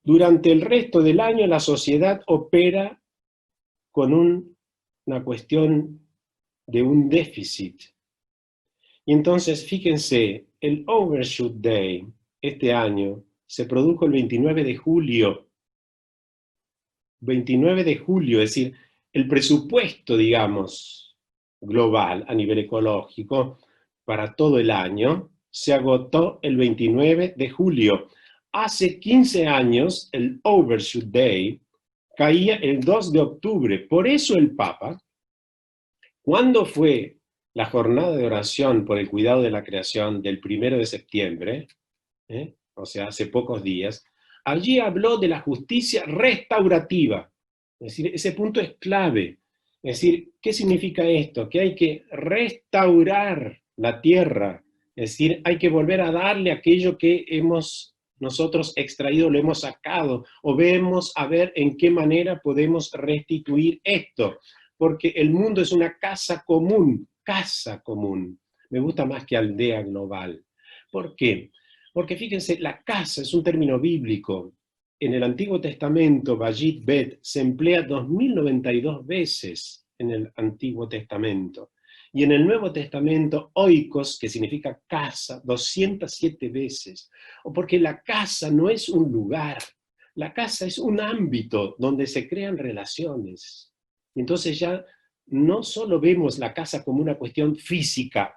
Durante el resto del año la sociedad opera con una cuestión de un déficit. Y entonces, fíjense, el Overshoot Day este año se produjo el 29 de julio. 29 de julio, es decir, el presupuesto, digamos, global a nivel ecológico para todo el año se agotó el 29 de julio. Hace 15 años, el Overshoot Day caía el 2 de octubre. Por eso el Papa, cuando fue la jornada de oración por el cuidado de la creación del 1 de septiembre, o sea, hace pocos días, allí habló de la justicia restaurativa. Es decir, ese punto es clave. Es decir, ¿qué significa esto? Que hay que restaurar la tierra. Es decir, hay que volver a darle aquello que hemos nosotros extraído, lo hemos sacado, o vemos a ver en qué manera podemos restituir esto. Porque el mundo es una casa común, casa común. Me gusta más que aldea global. ¿Por qué? Porque fíjense, la casa es un término bíblico. En el Antiguo Testamento, Vayit Bet se emplea 2092 veces en el Antiguo Testamento. Y en el Nuevo Testamento, oikos, que significa casa, 207 veces. O porque la casa no es un lugar, la casa es un ámbito donde se crean relaciones. Entonces ya no solo vemos la casa como una cuestión física,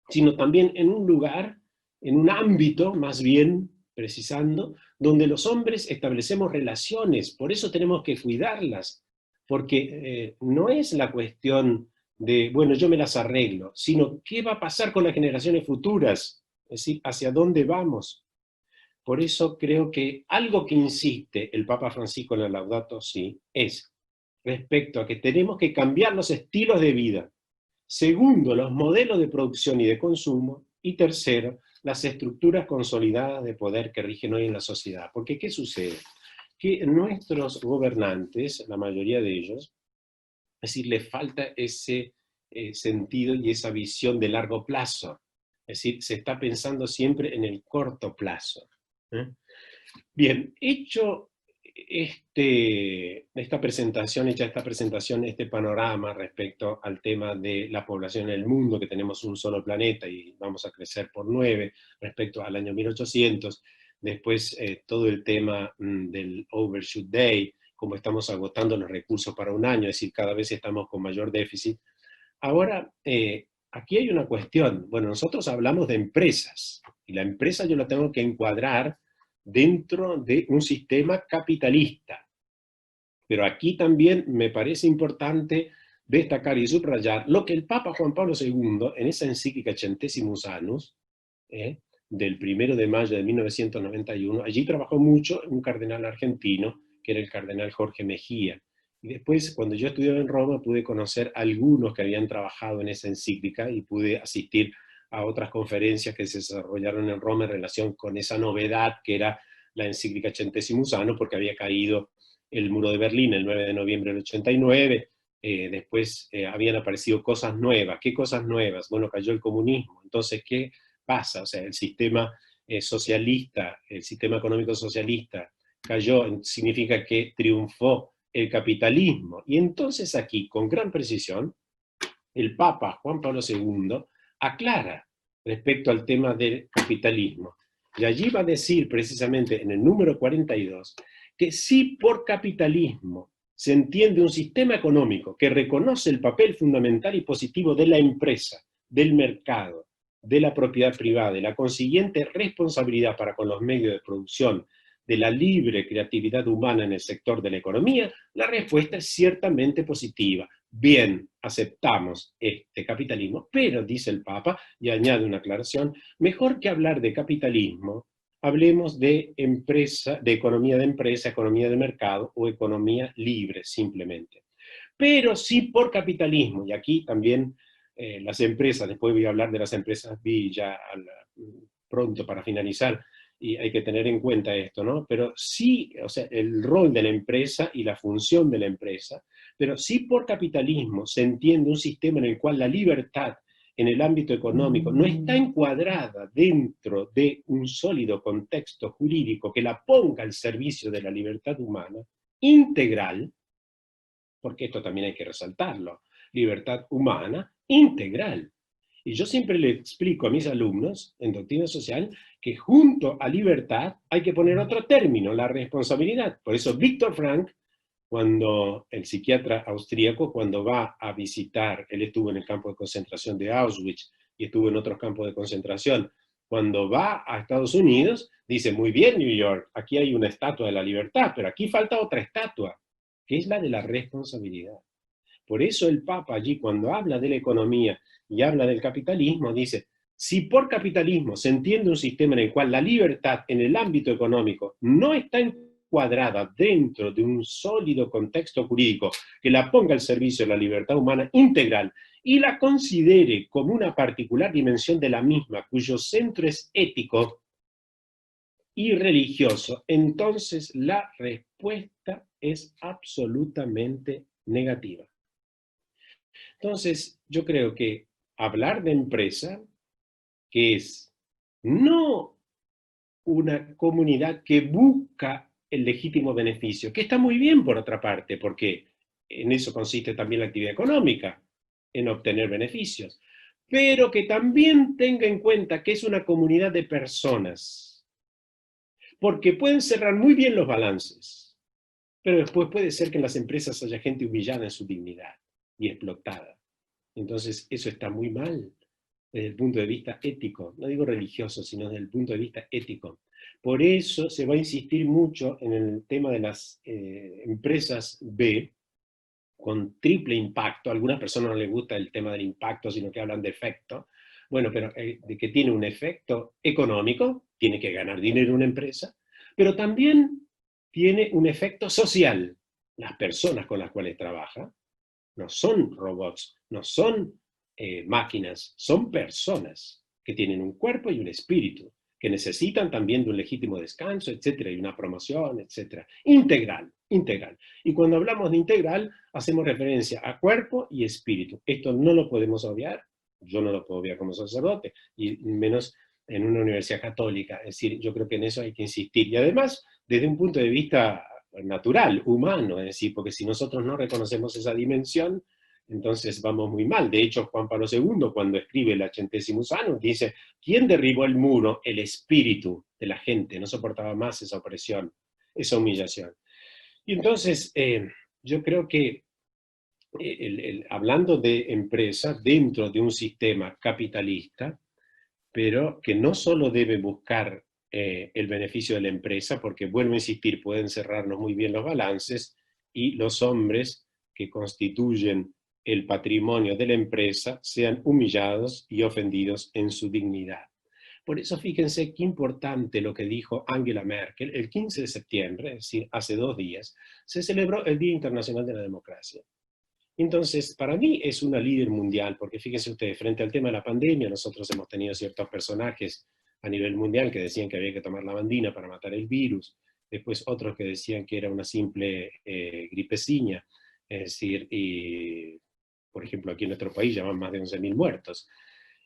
sino también en un lugar, en un ámbito, más bien, precisando, donde los hombres establecemos relaciones, por eso tenemos que cuidarlas, porque no es la cuestión de, bueno, yo me las arreglo, sino qué va a pasar con las generaciones futuras, es decir, hacia dónde vamos. Por eso creo que algo que insiste el Papa Francisco en la Laudato Si es respecto a que tenemos que cambiar los estilos de vida. Segundo, los modelos de producción y de consumo. Y tercero, las estructuras consolidadas de poder que rigen hoy en la sociedad. Porque, ¿qué sucede? Que nuestros gobernantes, la mayoría de ellos, es decir, les falta ese sentido y esa visión de largo plazo. Es decir, se está pensando siempre en el corto plazo. Bien, hecha esta presentación, este panorama respecto al tema de la población en el mundo, que tenemos un solo planeta y vamos a crecer por 9 respecto al año 1800, después todo el tema del Overshoot Day, como estamos agotando los recursos para un año, es decir, cada vez estamos con mayor déficit. Ahora, aquí hay una cuestión. Bueno, nosotros hablamos de empresas, y la empresa yo la tengo que encuadrar dentro de un sistema capitalista. Pero aquí también me parece importante destacar y subrayar lo que el Papa Juan Pablo II, en esa encíclica Centesimus Annus, del 1 de mayo de 1991, allí trabajó mucho un cardenal argentino, que era el cardenal Jorge Mejía. Y después, cuando yo estudiaba en Roma, pude conocer a algunos que habían trabajado en esa encíclica y pude asistir a otras conferencias que se desarrollaron en Roma en relación con esa novedad que era la encíclica Centesimus Annus, porque había caído el muro de Berlín el 9 de noviembre del 89, después habían aparecido cosas nuevas. ¿Qué cosas nuevas? Bueno, cayó el comunismo. Entonces, ¿qué pasa? O sea, el sistema socialista, el sistema económico socialista cayó, significa que triunfó el capitalismo. Y entonces aquí, con gran precisión, el Papa Juan Pablo II aclara respecto al tema del capitalismo. Y allí va a decir precisamente en el número 42 que si por capitalismo se entiende un sistema económico que reconoce el papel fundamental y positivo de la empresa, del mercado, de la propiedad privada y la consiguiente responsabilidad para con los medios de producción, de la libre creatividad humana en el sector de la economía, la respuesta es ciertamente positiva. Bien, aceptamos este capitalismo, pero, dice el Papa, y añade una aclaración, mejor que hablar de capitalismo, hablemos de empresa, de economía de empresa, economía de mercado o economía libre, simplemente. Pero sí por capitalismo, y aquí también las empresas, después voy a hablar de las empresas, vi ya pronto para finalizar, y hay que tener en cuenta esto, ¿no? Pero sí, o sea, el rol de la empresa y la función de la empresa, pero sí por capitalismo se entiende un sistema en el cual la libertad en el ámbito económico no está encuadrada dentro de un sólido contexto jurídico que la ponga al servicio de la libertad humana, integral, porque esto también hay que resaltarlo, libertad humana integral. Y yo siempre le explico a mis alumnos en doctrina social que junto a libertad hay que poner otro término, la responsabilidad. Por eso Víctor Frank, cuando el psiquiatra austríaco, cuando va a visitar, él estuvo en el campo de concentración de Auschwitz y estuvo en otros campos de concentración, cuando va a Estados Unidos, dice, muy bien New York, aquí hay una estatua de la libertad, pero aquí falta otra estatua, que es la de la responsabilidad. Por eso el Papa allí, cuando habla de la economía y habla del capitalismo, dice, si por capitalismo se entiende un sistema en el cual la libertad en el ámbito económico no está encuadrada dentro de un sólido contexto jurídico que la ponga al servicio de la libertad humana integral y la considere como una particular dimensión de la misma, cuyo centro es ético y religioso, entonces la respuesta es absolutamente negativa. Entonces, yo creo que hablar de empresa, que es no una comunidad que busca el legítimo beneficio, que está muy bien por otra parte, porque en eso consiste también la actividad económica, en obtener beneficios, pero que también tenga en cuenta que es una comunidad de personas, porque pueden cerrar muy bien los balances, pero después puede ser que en las empresas haya gente humillada en su dignidad y explotada. Entonces, eso está muy mal desde el punto de vista ético, no digo religioso, sino desde el punto de vista ético. Por eso se va a insistir mucho en el tema de las empresas B, con triple impacto. A algunas personas no les gusta el tema del impacto, sino que hablan de efecto. Bueno, pero de que tiene un efecto económico, tiene que ganar dinero una empresa, pero también tiene un efecto social. Las personas con las cuales trabaja no son robots, no son máquinas, son personas que tienen un cuerpo y un espíritu, que necesitan también de un legítimo descanso, etcétera, y una promoción, etcétera. Integral, integral. Y cuando hablamos de integral, hacemos referencia a cuerpo y espíritu. Esto no lo podemos obviar, yo no lo puedo obviar como sacerdote, y menos en una universidad católica. Es decir, yo creo que en eso hay que insistir. Y además, desde un punto de vista natural, humano, es decir, porque si nosotros no reconocemos esa dimensión, entonces vamos muy mal. De hecho, Juan Pablo II, cuando escribe el Centesimus Annus, dice, ¿quién derribó el muro? El espíritu de la gente, no soportaba más esa opresión, esa humillación. Y entonces, yo creo que hablando de empresa dentro de un sistema capitalista, pero que no solo debe buscar el beneficio de la empresa, porque vuelvo a insistir, pueden cerrarnos muy bien los balances, y los hombres que constituyen el patrimonio de la empresa sean humillados y ofendidos en su dignidad. Por eso fíjense qué importante lo que dijo Angela Merkel el 15 de septiembre, es decir, hace 2 días, se celebró el Día Internacional de la Democracia. Entonces, para mí es una líder mundial, porque fíjense ustedes, frente al tema de la pandemia, nosotros hemos tenido ciertos personajes a nivel mundial que decían que había que tomar lavandina para matar el virus, después otros que decían que era una simple gripeciña, es decir, y, por ejemplo, aquí en nuestro país ya van más de 11.000 muertos.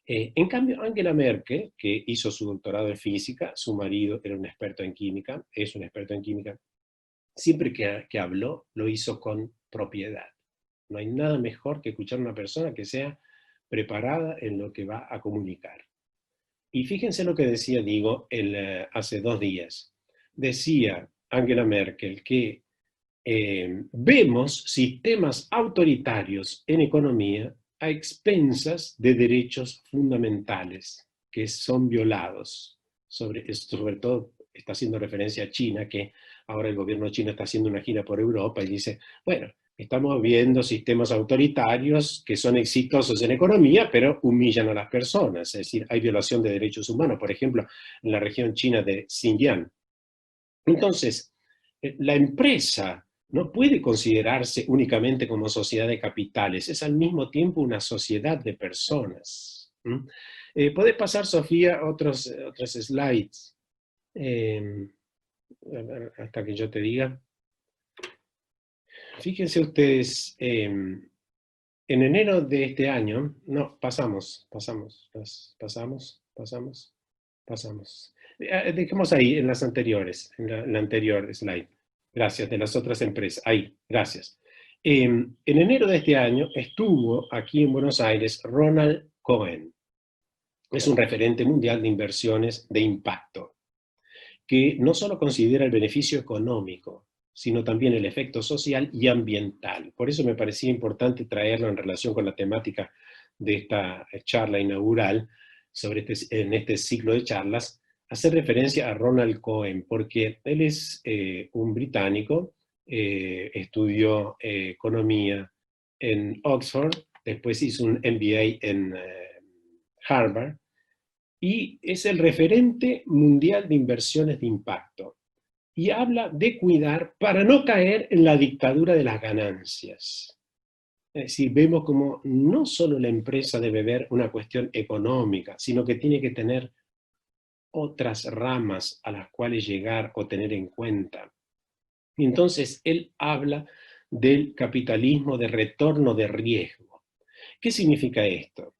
En cambio, Angela Merkel, que hizo su doctorado en física, su marido era un experto en química, es un experto en química, siempre que habló, lo hizo con propiedad. No hay nada mejor que escuchar a una persona que sea preparada en lo que va a comunicar. Y fíjense lo que decía, digo, hace 2 días. Decía Angela Merkel que vemos sistemas autoritarios en economía a expensas de derechos fundamentales que son violados. Sobre todo está haciendo referencia a China, que ahora el gobierno chino está haciendo una gira por Europa y dice, bueno, estamos viendo sistemas autoritarios que son exitosos en economía, pero humillan a las personas. Es decir, hay violación de derechos humanos, por ejemplo, en la región china de Xinjiang. Entonces, la empresa no puede considerarse únicamente como sociedad de capitales, es al mismo tiempo una sociedad de personas. ¿Podés pasar, Sofía, otros slides? Hasta que yo te diga. Fíjense ustedes, En enero de este año, no, pasamos. Dejemos ahí en las anteriores, en la anterior slide. Gracias, de las otras empresas. Ahí, gracias. En enero de este año estuvo aquí en Buenos Aires Ronald Cohen. Es un referente mundial de inversiones de impacto, que no solo considera el beneficio económico, sino también el efecto social y ambiental. Por eso me parecía importante traerlo en relación con la temática de esta charla inaugural, en este ciclo de charlas, hacer referencia a Ronald Cohen, porque él es un británico, estudió economía en Oxford, después hizo un MBA en Harvard, y es el referente mundial de inversiones de impacto. Y habla de cuidar para no caer en la dictadura de las ganancias. Es decir, vemos como no solo la empresa debe ver una cuestión económica, sino que tiene que tener otras ramas a las cuales llegar o tener en cuenta. Y entonces él habla del capitalismo de retorno de riesgo. ¿Qué significa esto?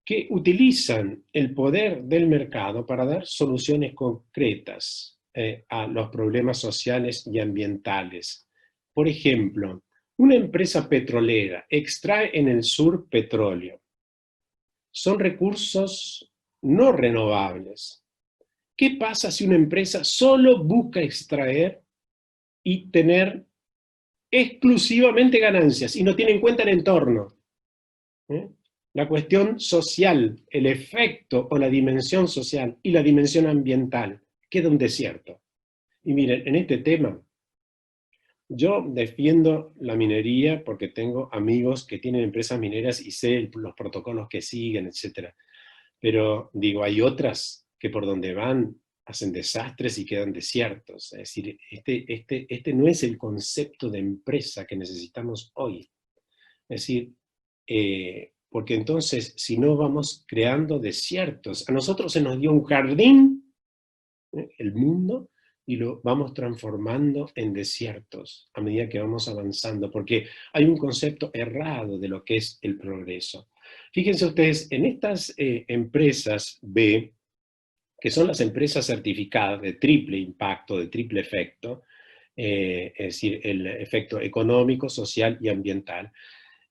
Que utilizan el poder del mercado para dar soluciones concretas a los problemas sociales y ambientales. Por ejemplo, una empresa petrolera extrae en el sur petróleo. Son recursos no renovables. ¿Qué pasa si una empresa solo busca extraer y tener exclusivamente ganancias y no tiene en cuenta el entorno? La cuestión social, el efecto o la dimensión social y la dimensión ambiental, queda un desierto. Y miren, en este tema, yo defiendo la minería porque tengo amigos que tienen empresas mineras y sé los protocolos que siguen, etc. Pero digo, hay otras que por donde van hacen desastres y quedan desiertos. Es decir, este no es el concepto de empresa que necesitamos hoy. Es decir, porque entonces, si no, vamos creando desiertos. A nosotros se nos dio un jardín, el mundo, y lo vamos transformando en desiertos a medida que vamos avanzando, porque hay un concepto errado de lo que es el progreso. Fíjense ustedes, en estas empresas B, que son las empresas certificadas de triple impacto, de triple efecto, es decir, el efecto económico, social y ambiental.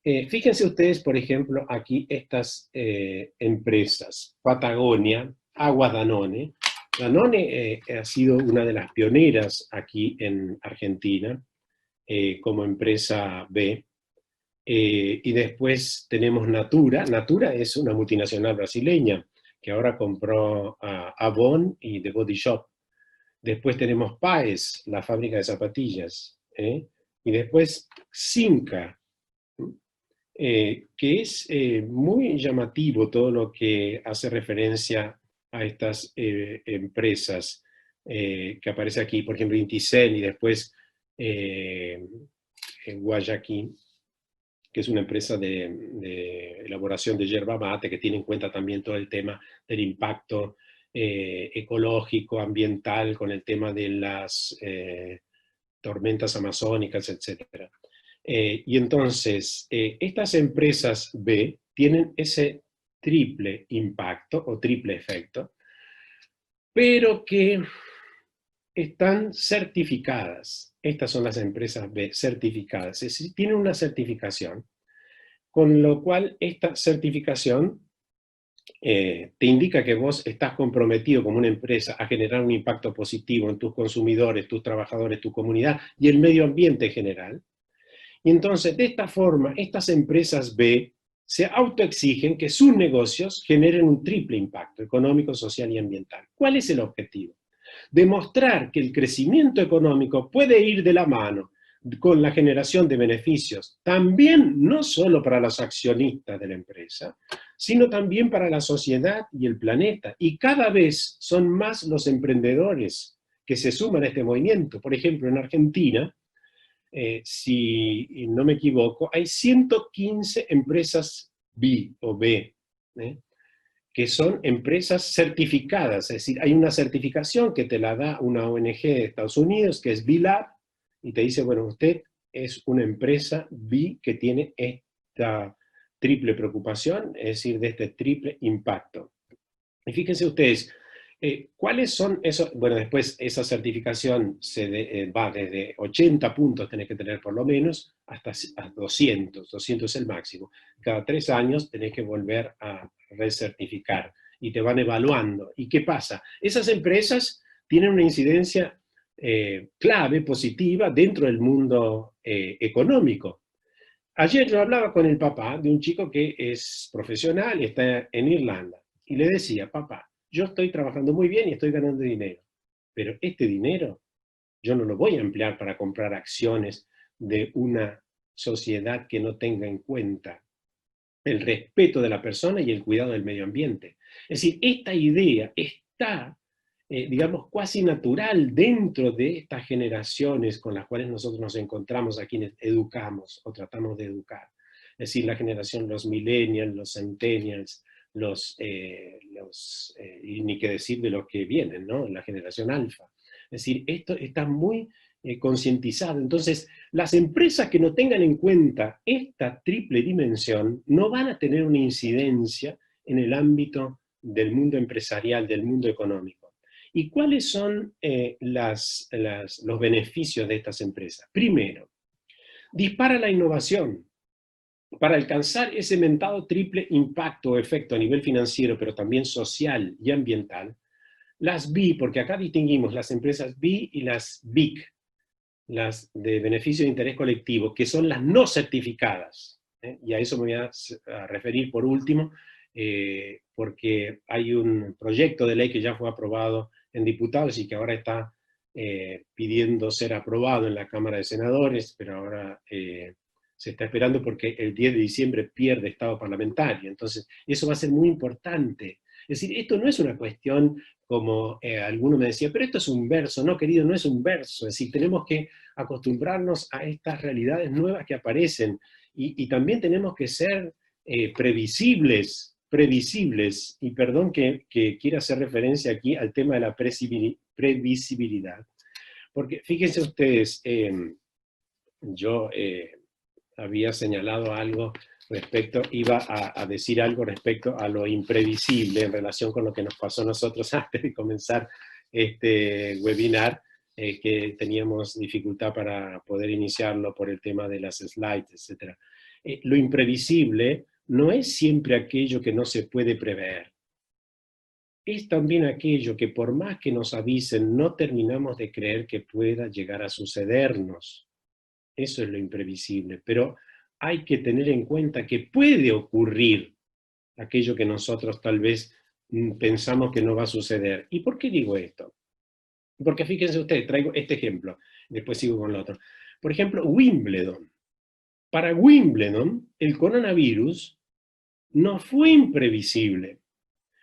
Fíjense ustedes, por ejemplo, aquí estas empresas, Patagonia, Agua Danone. Danone ha sido una de las pioneras aquí en Argentina como empresa B. Y después tenemos Natura. Natura es una multinacional brasileña que ahora compró a Avon y The Body Shop. Después tenemos Paes, la fábrica de zapatillas. Y después Simca, que es muy llamativo todo lo que hace referencia a estas empresas que aparece aquí, por ejemplo, Inticen y después Guayaquil, que es una empresa de elaboración de yerba mate, que tiene en cuenta también todo el tema del impacto ecológico, ambiental, con el tema de las tormentas amazónicas, etc. Y entonces, estas empresas B tienen ese triple impacto o triple efecto, pero que están certificadas. Estas son las empresas B certificadas, es decir, tienen una certificación, con lo cual esta certificación te indica que vos estás comprometido como una empresa a generar un impacto positivo en tus consumidores, tus trabajadores, tu comunidad y el medio ambiente en general. Y entonces, de esta forma, estas empresas B se autoexigen que sus negocios generen un triple impacto económico, social y ambiental. ¿Cuál es el objetivo? Demostrar que el crecimiento económico puede ir de la mano con la generación de beneficios, también no solo para los accionistas de la empresa, sino también para la sociedad y el planeta. Y cada vez son más los emprendedores que se suman a este movimiento. Por ejemplo, en Argentina, si no me equivoco, hay 115 empresas B o B, que son empresas certificadas, es decir, hay una certificación que te la da una ONG de Estados Unidos, que es B Lab, y te dice, bueno, usted es una empresa B que tiene esta triple preocupación, es decir, de este triple impacto. Y fíjense ustedes, ¿cuáles son esos? Bueno, después esa certificación va desde 80 puntos, tenés que tener por lo menos, hasta 200, 200 es el máximo. Cada 3 años tenés que volver a recertificar y te van evaluando. ¿Y qué pasa? Esas empresas tienen una incidencia clave, positiva, dentro del mundo económico. Ayer yo hablaba con el papá de un chico que es profesional y está en Irlanda. Y le decía, papá, yo estoy trabajando muy bien y estoy ganando dinero, pero este dinero yo no lo voy a emplear para comprar acciones de una sociedad que no tenga en cuenta el respeto de la persona y el cuidado del medio ambiente. Es decir, esta idea está, digamos, cuasi natural dentro de estas generaciones con las cuales nosotros nos encontramos, a quienes educamos o tratamos de educar. Es decir, la generación, los millennials, los centennials, y ni qué decir de los que vienen, ¿no? La generación alfa. Es decir, esto está muy concientizado. Entonces, las empresas que no tengan en cuenta esta triple dimensión no van a tener una incidencia en el ámbito del mundo empresarial, del mundo económico. ¿Y cuáles son los beneficios de estas empresas? Primero, dispara la innovación. Para alcanzar ese mentado triple impacto o efecto a nivel financiero, pero también social y ambiental, las B, porque acá distinguimos las empresas B y las BIC, las de beneficio de interés colectivo, que son las no certificadas. Y a eso me voy a referir por último, porque hay un proyecto de ley que ya fue aprobado en diputados y que ahora está pidiendo ser aprobado en la Cámara de Senadores, pero ahora se está esperando porque el 10 de diciembre pierde estado parlamentario. Entonces, eso va a ser muy importante. Es decir, esto no es una cuestión como alguno me decía, pero esto es un verso. No, querido, no es un verso. Es decir, tenemos que acostumbrarnos a estas realidades nuevas que aparecen y también tenemos que ser previsibles, y perdón que quiera hacer referencia aquí al tema de la previsibilidad. Porque fíjense ustedes, yo había señalado algo iba a decir algo respecto a lo imprevisible en relación con lo que nos pasó a nosotros antes de comenzar este webinar, que teníamos dificultad para poder iniciarlo por el tema de las slides, etc. Lo imprevisible no es siempre aquello que no se puede prever. Es también aquello que por más que nos avisen, no terminamos de creer que pueda llegar a sucedernos. Eso es lo imprevisible, pero hay que tener en cuenta que puede ocurrir aquello que nosotros tal vez pensamos que no va a suceder. ¿Y por qué digo esto? Porque fíjense ustedes, traigo este ejemplo, después sigo con el otro. Por ejemplo, Wimbledon. Para Wimbledon, el coronavirus no fue imprevisible,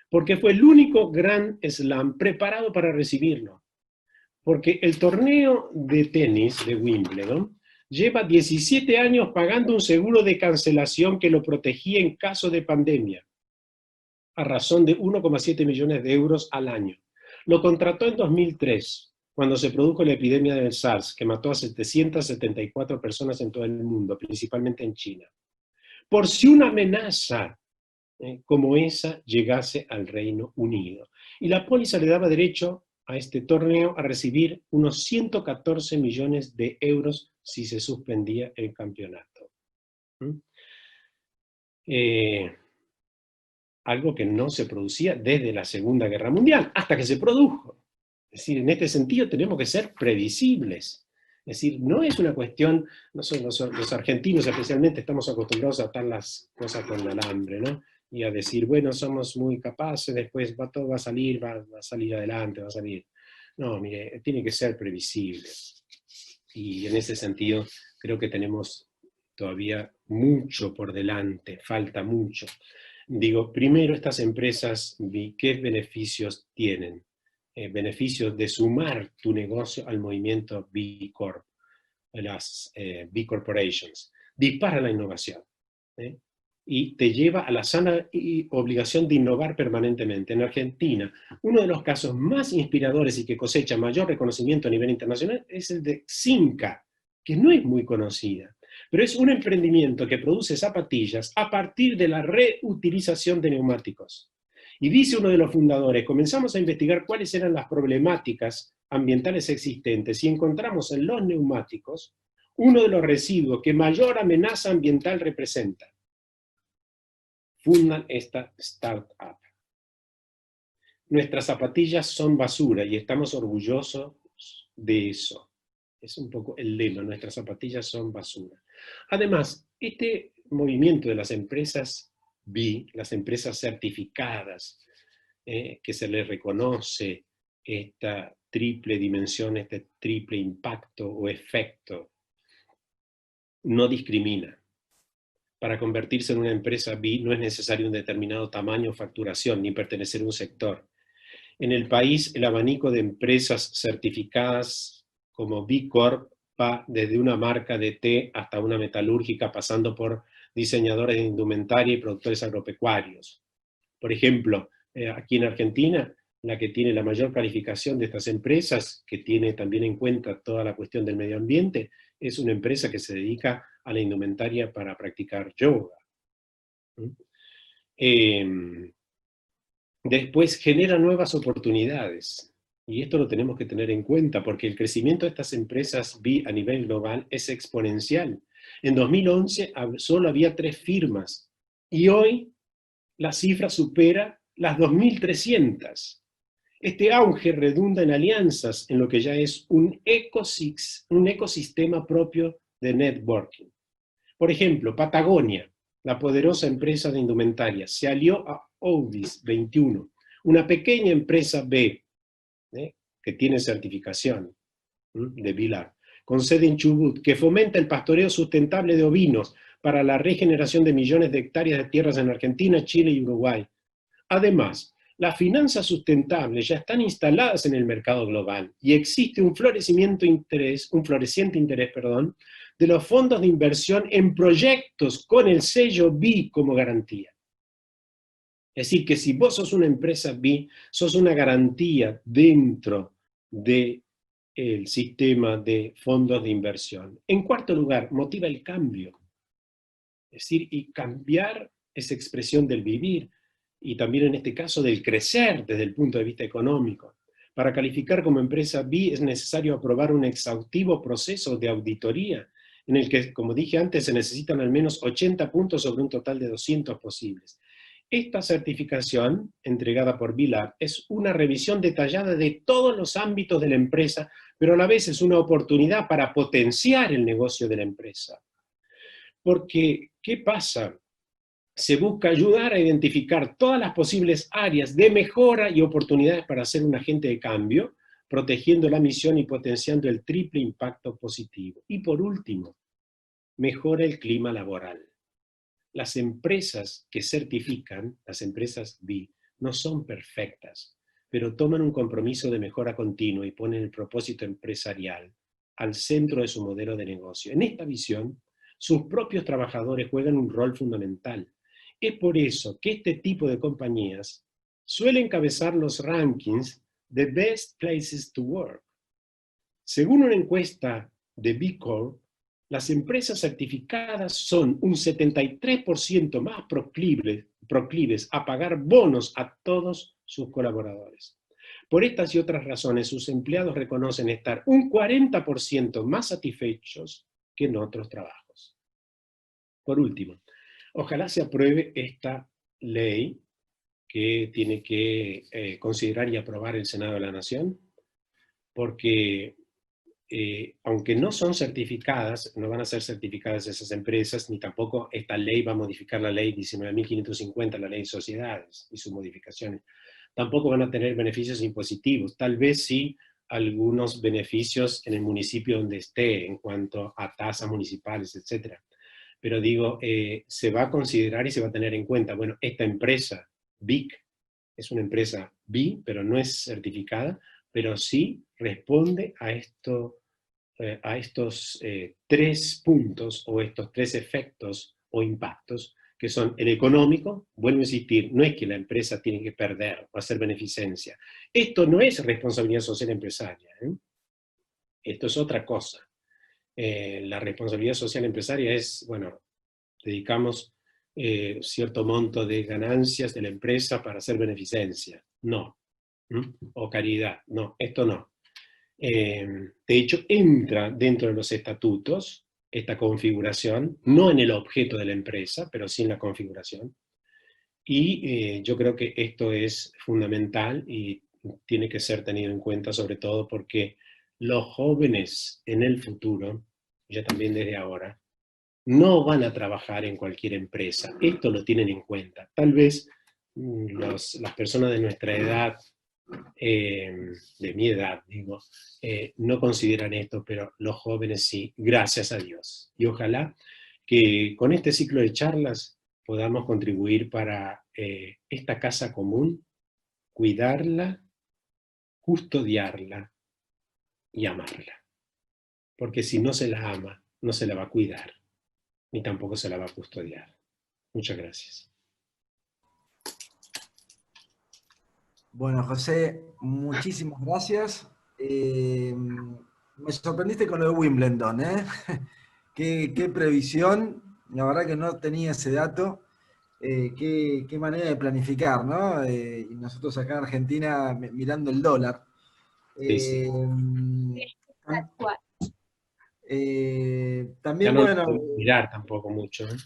porque fue el único Grand Slam preparado para recibirlo. Porque el torneo de tenis de Wimbledon lleva 17 años pagando un seguro de cancelación que lo protegía en caso de pandemia, a razón de 1,7 millones de euros al año. Lo contrató en 2003, cuando se produjo la epidemia del SARS, que mató a 774 personas en todo el mundo, principalmente en China. Por si una amenaza como esa llegase al Reino Unido. Y la póliza le daba derecho a este torneo a recibir unos 114 millones de euros si se suspendía el campeonato. Algo que no se producía desde la Segunda Guerra Mundial, hasta que se produjo. Es decir, en este sentido tenemos que ser previsibles. Es decir, no es una cuestión, los argentinos especialmente estamos acostumbrados a atar las cosas con el alambre, ¿no? Y a decir, bueno, somos muy capaces, después todo va a salir, va a salir adelante, va a salir. No, mire, tiene que ser previsible. Y en ese sentido creo que tenemos todavía mucho por delante, falta mucho. Digo, primero estas empresas, ¿qué beneficios tienen? Beneficios de sumar tu negocio al movimiento B Corp, las B Corporations. Dispara la innovación. Y te lleva a la sana obligación de innovar permanentemente. En Argentina, uno de los casos más inspiradores y que cosecha mayor reconocimiento a nivel internacional es el de Cinca, que no es muy conocida. Pero es un emprendimiento que produce zapatillas a partir de la reutilización de neumáticos. Y dice uno de los fundadores, comenzamos a investigar cuáles eran las problemáticas ambientales existentes y encontramos en los neumáticos uno de los residuos que mayor amenaza ambiental representa. Fundan esta startup. Nuestras zapatillas son basura y estamos orgullosos de eso. Es un poco el lema, nuestras zapatillas son basura. Además, este movimiento de las empresas B, las empresas certificadas, que se les reconoce esta triple dimensión, este triple impacto o efecto, no discrimina. Para convertirse en una empresa B no es necesario un determinado tamaño o facturación, ni pertenecer a un sector. En el país, el abanico de empresas certificadas como B Corp va desde una marca de té hasta una metalúrgica, pasando por diseñadores de indumentaria y productores agropecuarios. Por ejemplo, aquí en Argentina, la que tiene la mayor calificación de estas empresas, que tiene también en cuenta toda la cuestión del medio ambiente, es una empresa que se dedica a la indumentaria para practicar yoga. Después genera nuevas oportunidades, y esto lo tenemos que tener en cuenta, porque el crecimiento de estas empresas B a nivel global es exponencial. En 2011 solo había 3 firmas, y hoy la cifra supera las 2.300. Este auge redunda en alianzas en lo que ya es un ecosistema propio de networking. Por ejemplo, Patagonia, la poderosa empresa de indumentaria, se alió a Oudis 21, una pequeña empresa B, que tiene certificación de Bilar, con sede en Chubut, que fomenta el pastoreo sustentable de ovinos para la regeneración de millones de hectáreas de tierras en Argentina, Chile y Uruguay. Además, las finanzas sustentables ya están instaladas en el mercado global y existe un floreciente interés de los fondos de inversión en proyectos con el sello B como garantía. Es decir, que si vos sos una empresa B, sos una garantía dentro del sistema de fondos de inversión. En cuarto lugar, motiva el cambio. Es decir, y cambiar es expresión del vivir, y también en este caso del crecer desde el punto de vista económico. Para calificar como empresa B es necesario aprobar un exhaustivo proceso de auditoría, en el que, como dije antes, se necesitan al menos 80 puntos sobre un total de 200 posibles. Esta certificación, entregada por Bilar, es una revisión detallada de todos los ámbitos de la empresa, pero a la vez es una oportunidad para potenciar el negocio de la empresa. Porque, ¿qué pasa? Se busca ayudar a identificar todas las posibles áreas de mejora y oportunidades para ser un agente de cambio, protegiendo la misión y potenciando el triple impacto positivo. Y por último, mejora el clima laboral. Las empresas que certifican, las empresas B, no son perfectas, pero toman un compromiso de mejora continua y ponen el propósito empresarial al centro de su modelo de negocio. En esta visión, sus propios trabajadores juegan un rol fundamental. Es por eso que este tipo de compañías suele encabezar los rankings de Best Places to Work. Según una encuesta de B Corp, las empresas certificadas son un 73% más proclives a pagar bonos a todos sus colaboradores. Por estas y otras razones, sus empleados reconocen estar un 40% más satisfechos que en otros trabajos. Por último, ojalá se apruebe esta ley que tiene que considerar y aprobar el Senado de la Nación, porque aunque no son certificadas, no van a ser certificadas esas empresas, ni tampoco esta ley va a modificar la ley 19.550, la ley de sociedades y sus modificaciones. Tampoco van a tener beneficios impositivos, tal vez sí algunos beneficios en el municipio donde esté, en cuanto a tasas municipales, etc. Pero digo, se va a considerar y se va a tener en cuenta, bueno, esta empresa, BIC, es una empresa B, pero no es certificada, pero sí responde a estos 3 puntos o estos 3 efectos o impactos, que son el económico. Vuelvo a insistir, no es que la empresa tiene que perder o hacer beneficencia. Esto no es responsabilidad social empresaria, ¿eh? Esto es otra cosa. La responsabilidad social empresaria es, bueno, dedicamos cierto monto de ganancias de la empresa para hacer beneficencia. No. O caridad. No, esto no. De hecho, entra dentro de los estatutos esta configuración, no en el objeto de la empresa, pero sí en la configuración. Y yo creo que esto es fundamental y tiene que ser tenido en cuenta, sobre todo porque los jóvenes en el futuro, ya también desde ahora, no van a trabajar en cualquier empresa. Esto lo tienen en cuenta. Tal vez las personas de nuestra edad, de mi edad, digo, no consideran esto, pero los jóvenes sí, gracias a Dios. Y ojalá que con este ciclo de charlas podamos contribuir para esta casa común, cuidarla, custodiarla y amarla. Porque si no se la ama, no se la va a cuidar, ni tampoco se la va a custodiar. Muchas gracias. Bueno, José, muchísimas gracias. Me sorprendiste con lo de Wimbledon, ¿eh? Qué previsión. La verdad que no tenía ese dato. Qué manera de planificar, ¿no? Y nosotros acá en Argentina mirando el dólar. Sí, sí. Tal cual. Ya También, no lo bueno, podemos mirar tampoco mucho, ¿eh?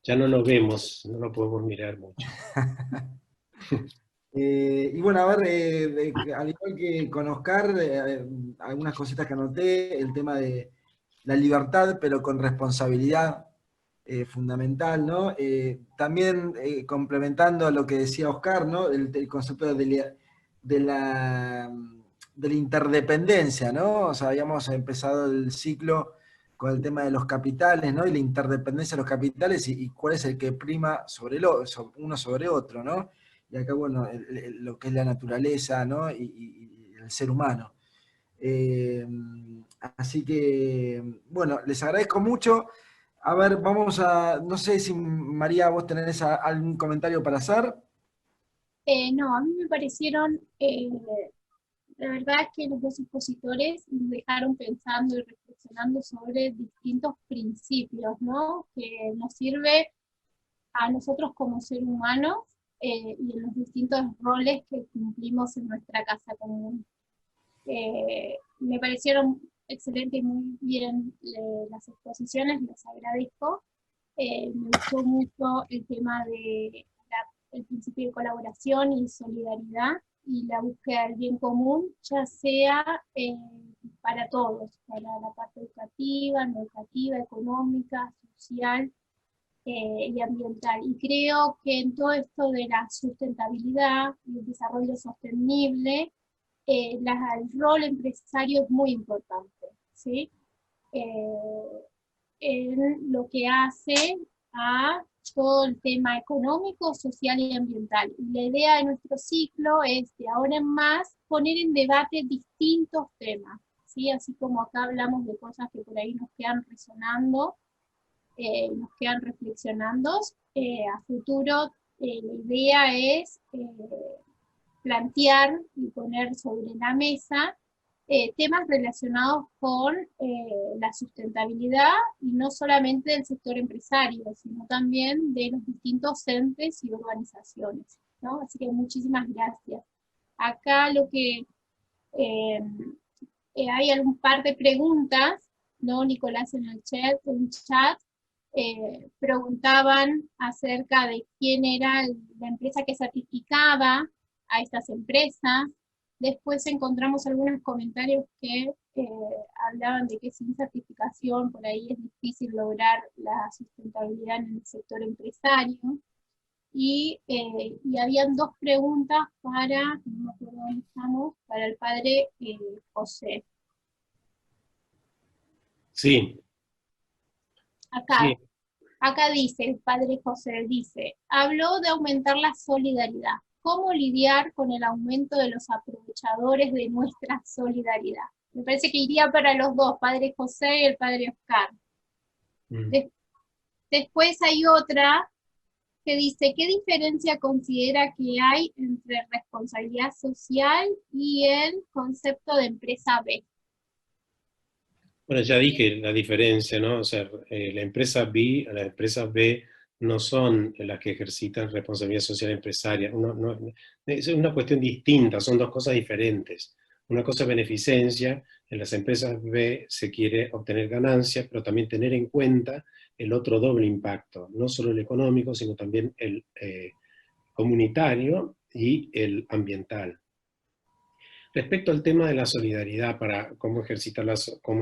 Ya no lo vemos, no lo podemos mirar mucho. y bueno, a ver, al igual que con Oscar, algunas cositas que anoté, el tema de la libertad, pero con responsabilidad, fundamental, ¿no? También complementando a lo que decía Oscar, ¿no? El concepto de la interdependencia, ¿no? O sea, habíamos empezado el ciclo con el tema de los capitales, ¿no? Y la interdependencia de los capitales y cuál es el que prima sobre uno sobre otro, ¿no? Y acá, bueno, lo que es la naturaleza, ¿no? Y el ser humano. Así que, bueno, les agradezco mucho. A ver, vamos a, no sé si María, vos tenés algún comentario para hacer. No, a mí me parecieron, la verdad que los dos expositores nos dejaron pensando y reflexionando sobre distintos principios, ¿no? Que nos sirve a nosotros como ser humanos y en los distintos roles que cumplimos en nuestra casa común. Me parecieron excelentes y muy bien las exposiciones, les agradezco. Me gustó mucho el tema de el principio de colaboración y solidaridad y la búsqueda del bien común, ya sea para todos, para la parte educativa, no educativa, económica, social y ambiental. Y creo que en todo esto de la sustentabilidad y el desarrollo sostenible, el rol empresario es muy importante, ¿sí? En lo que hace a todo el tema económico, social y ambiental. Y la idea de nuestro ciclo es, de ahora en más, poner en debate distintos temas, ¿sí? Así como acá hablamos de cosas que por ahí nos quedan resonando, nos quedan reflexionando, a futuro la idea es plantear y poner sobre la mesa temas relacionados con la sustentabilidad y no solamente del sector empresario, sino también de los distintos entes y organizaciones, ¿no? Así que muchísimas gracias. Acá lo que eh, hay un par de preguntas, ¿no? Nicolás en el chat preguntaban acerca de quién era la empresa que certificaba a estas empresas. Después encontramos algunos comentarios que hablaban de que sin certificación por ahí es difícil lograr la sustentabilidad en el sector empresario. Y habían dos preguntas para, no me acuerdo dónde estamos, para el padre José. Sí, Acá, sí. acá dice, el padre José dice, habló de aumentar la solidaridad. ¿Cómo lidiar con el aumento de los aprovechadores de nuestra solidaridad? Me parece que iría para los dos, padre José y el padre Oscar. Después hay otra que dice, ¿qué diferencia considera que hay entre responsabilidad social y el concepto de empresa B? Bueno, ya dije la diferencia, ¿no? O sea, la empresa B, las empresas B no son las que ejercitan responsabilidad social empresaria. Es una cuestión distinta, son dos cosas diferentes. Una cosa es beneficencia, en las empresas B se quiere obtener ganancias, pero también tener en cuenta el otro doble impacto, no solo el económico, sino también el comunitario y el ambiental. Respecto al tema de la solidaridad, para cómo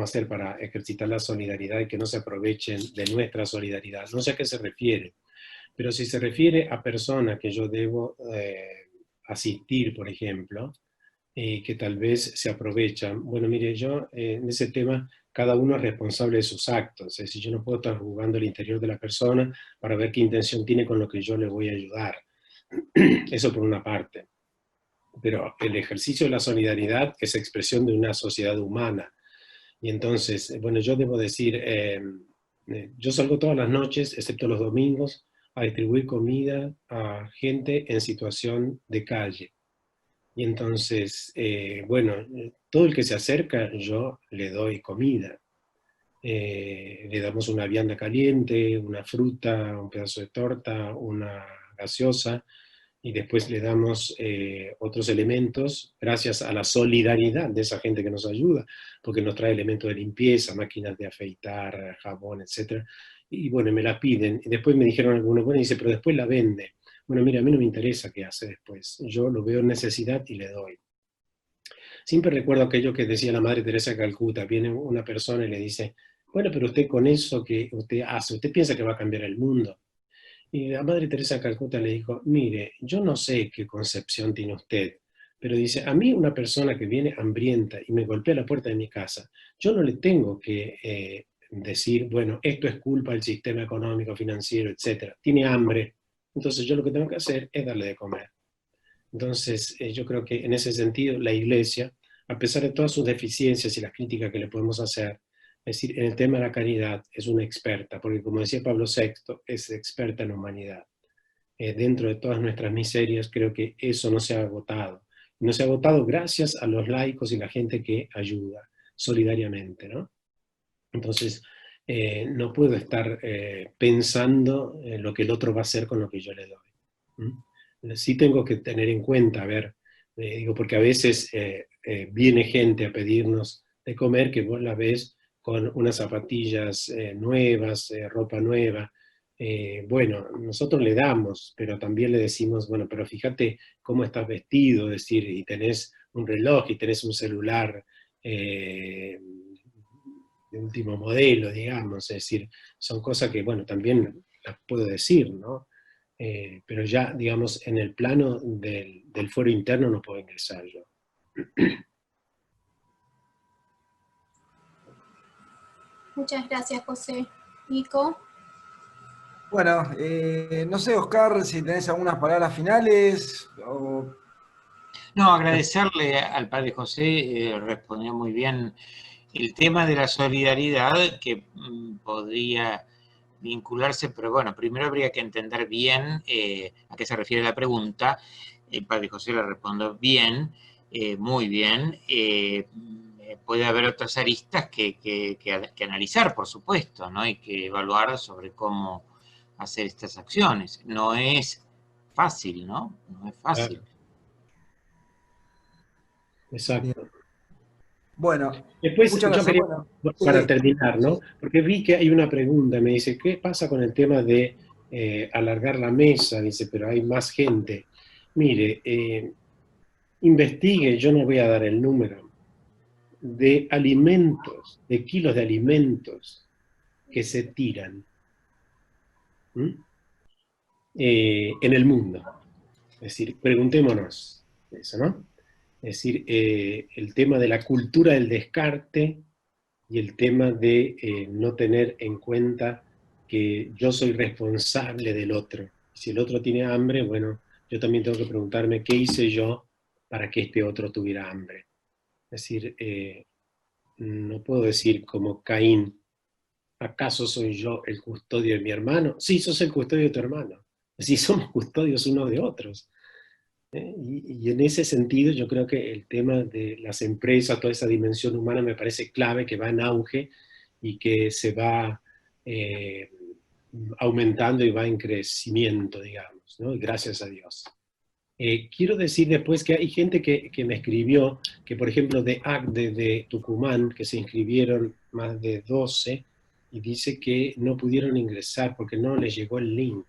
hacer para ejercitar la solidaridad y que no se aprovechen de nuestra solidaridad, no sé a qué se refiere, pero si se refiere a personas que yo debo asistir, por ejemplo, que tal vez se aprovechan. Bueno, mire, yo en ese tema cada uno es responsable de sus actos, es decir, yo no puedo estar jugando el interior de la persona para ver qué intención tiene con lo que yo le voy a ayudar. Eso por una parte. Pero el ejercicio de la solidaridad es expresión de una sociedad humana. Y entonces, bueno, yo debo decir, yo salgo todas las noches, excepto los domingos, a distribuir comida a gente en situación de calle. Y entonces, bueno, todo el que se acerca, yo le doy comida. Le damos una vianda caliente, una fruta, un pedazo de torta, una gaseosa, y después le damos otros elementos gracias a la solidaridad de esa gente que nos ayuda, porque nos trae elementos de limpieza, máquinas de afeitar, jabón, etc. Y bueno, me la piden. Y después me dijeron algunos, bueno, dice, pero después la vende. Bueno, mira, a mí no me interesa qué hace después. Yo lo veo en necesidad y le doy. Siempre recuerdo aquello que decía la Madre Teresa de Calcuta. Viene una persona y le dice, bueno, pero usted con eso que usted hace, ¿usted piensa que va a cambiar el mundo? Y la Madre Teresa de Calcuta le dijo, mire, yo no sé qué concepción tiene usted, pero dice, a mí una persona que viene hambrienta y me golpea la puerta de mi casa, yo no le tengo que decir, bueno, esto es culpa del sistema económico, financiero, etcétera. Tiene hambre, entonces yo lo que tengo que hacer es darle de comer. Entonces, yo creo que en ese sentido la Iglesia, a pesar de todas sus deficiencias y las críticas que le podemos hacer, es decir, en el tema de la caridad es una experta, porque como decía Pablo VI, es experta en humanidad. Dentro de todas nuestras miserias, creo que eso no se ha agotado. No se ha agotado gracias a los laicos y la gente que ayuda solidariamente, ¿no? Entonces, no puedo estar pensando en lo que el otro va a hacer con lo que yo le doy. Sí tengo que tener en cuenta, a ver, digo, porque a veces viene gente a pedirnos de comer que vos la ves con unas zapatillas nuevas, ropa nueva. Bueno, nosotros le damos, pero también le decimos, bueno, pero fíjate cómo estás vestido, es decir, y tenés un reloj y tenés un celular de último modelo, digamos, es decir, son cosas que, bueno, también las puedo decir, ¿no? Pero ya, digamos, en el plano del fuero interno no puedo ingresar yo. Muchas gracias, José. Nico. Bueno, no sé, Oscar, si tenés algunas palabras finales o... No, agradecerle al padre José, respondió muy bien el tema de la solidaridad, que podría vincularse, pero bueno, primero habría que entender bien a qué se refiere la pregunta. El padre José le respondió bien, muy bien. Puede haber otras aristas que analizar, por supuesto, ¿no? Y que evaluar sobre cómo hacer estas acciones. No es fácil, ¿no? No es fácil. Exacto. Bueno, Después, muchas yo gracias. quería, Bueno, para sí. terminar, ¿no? Porque vi que hay una pregunta, me dice, ¿qué pasa con el tema de alargar la mesa? Dice, pero hay más gente. Mire, investigue, yo no voy a dar el número, de alimentos, de kilos de alimentos que se tiran en el mundo. Es decir, preguntémonos eso, ¿no? Es decir, el tema de la cultura del descarte y el tema de no tener en cuenta que yo soy responsable del otro. Si el otro tiene hambre, bueno, yo también tengo que preguntarme qué hice yo para que este otro tuviera hambre. Es decir, no puedo decir como Caín, ¿acaso soy yo el custodio de mi hermano? Sí, sos el custodio de tu hermano. Es decir, somos custodios unos de otros. Y en ese sentido yo creo que el tema de las empresas, toda esa dimensión humana me parece clave, que va en auge y que se va aumentando y va en crecimiento, digamos, ¿no? Gracias a Dios. Quiero decir después que hay gente que me escribió que, por ejemplo, de ACDE de Tucumán, que se inscribieron más de 12, y dice que no pudieron ingresar porque no les llegó el link.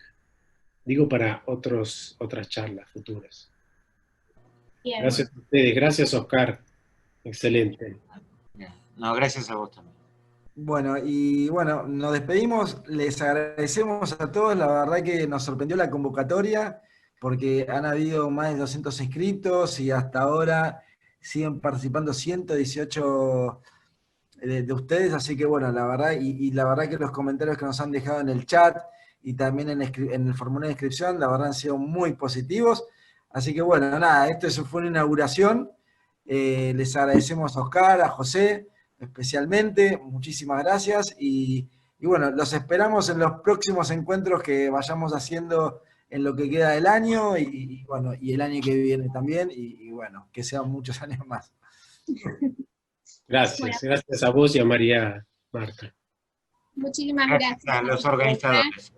Digo, para otras charlas futuras. Bien. Gracias a ustedes. Gracias, Oscar. Excelente. No, gracias a vos también. Bueno, y bueno, nos despedimos, les agradecemos a todos, la verdad que nos sorprendió la convocatoria, porque han habido más de 200 inscritos y hasta ahora siguen participando 118 de ustedes, así que bueno, la verdad, y la verdad que los comentarios que nos han dejado en el chat y también en el formulario de inscripción, la verdad han sido muy positivos, así que bueno, nada, esto fue una inauguración, les agradecemos a Oscar, a José, especialmente, muchísimas gracias, y bueno, los esperamos en los próximos encuentros que vayamos haciendo en lo que queda del año, y bueno, y el año que viene también, y bueno, que sean muchos años más. Gracias. Bueno. Gracias a vos y a María Marta. Muchísimas Gracias gracias. a los organizadores.